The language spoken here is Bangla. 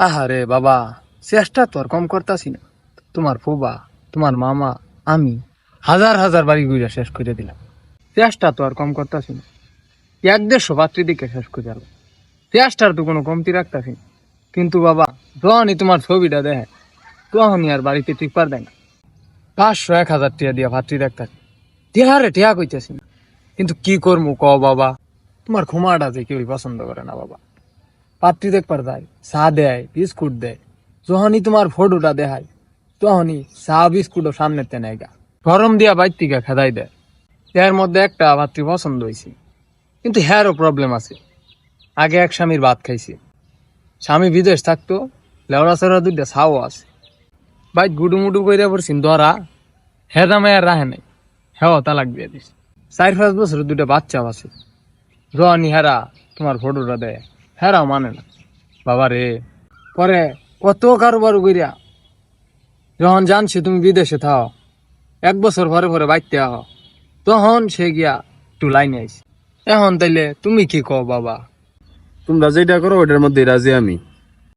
আহারে বাবা, চেষ্টা তো আর কম করতাছি না। তোমার ফুবা, তোমার মামা, আমি হাজার হাজার বাড়ি ঘুরে শেষ করে দিলাম। চেষ্টা তো আর কম করতাছি না। 1-150 পাত্রী দিকে শেষ করে দিলাম। চেষ্টার তো কোনো কমতি রাখতাছি না। কিন্তু বাবা, যখনই তোমার ছবিটা দেখে তখনই আর বাড়িতে টিকপার দেয় না। 500-1000 টিয়া দিয়া ভাতৃ দেখতাছি, টিহারে টিহা কইতেছি না। কিন্তু কি করবো ক বাবা, তোমার ক্ষমাটা যে কেউই পছন্দ করে না বাবা। পাত্রী দেখবার যায়, চা দেয়, বিস্কুট দেয়। যখনই তোমার ফটোটা দেখায় তখনই চা বিস্কুটও সামনে টেনে গা গরম দিয়া বাইর থেকে খেদাই দেয়। এর মধ্যে একটা পাত্রী পছন্দ হয়েছে, কিন্তু হ্যারও প্রবলেম আছে। আগে এক স্বামীর ভাত খাইছি, স্বামী বিদেশ থাকতো, লেওড়া চেওড়া দুইটা ছাও আছে। বাইক গুডুমুডু করে পড়ছি ধরা, হেদা মেয়ার রাহে নাই, হেও তালাক দিয়ে দিস। 4-5 বছরের দুইটা বাচ্চাও আছে। যখনই হেরা তোমার ফটোটা দেয়, হেরাও মানে না বাবা রে। পরে কত কারোবার কইরা যখন জানছি তুমি বিদেশে থাও, 1 বছর পরে পরে বাইতে আহ, তখন সে গিয়া একটু লাইনে আইস। এখন তাইলে তুমি কি কও বাবা? তোমরা যেটা করো ওটার মধ্যে রাজি আমি।